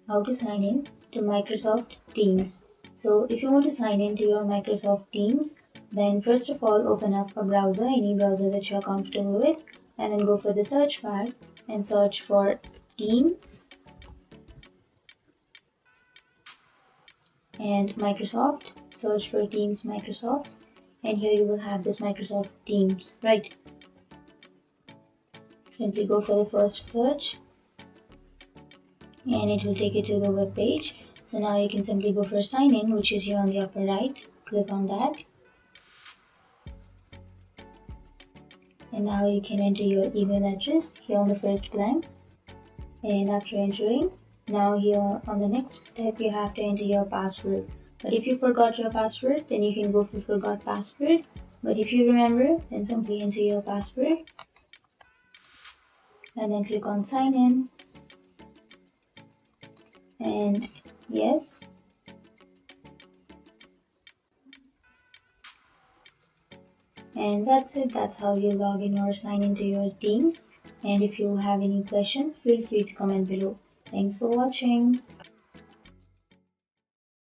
how to sign in to Microsoft Teams. So if you want to sign in to your Microsoft Teams, then first of all open up a browser, any browser that you're comfortable with, and then go for the search bar and search for Teams and Microsoft. Search for Teams Microsoft, and here you will have this Microsoft Teams, right? Simply go for the first search and it will take you to the web page. So now you can simply go for sign in, which is here on the upper right. Click on that, and now you can enter your email address here on the first blank. And after entering, now here on the next step you have to enter your password. But if you forgot your password, then you can go for forgot password. But if you remember, then simply enter your password and then click on sign in and yes. And that's it. That's how you log in or sign into your Teams. And if you have any questions, feel free to comment below. Thanks for watching.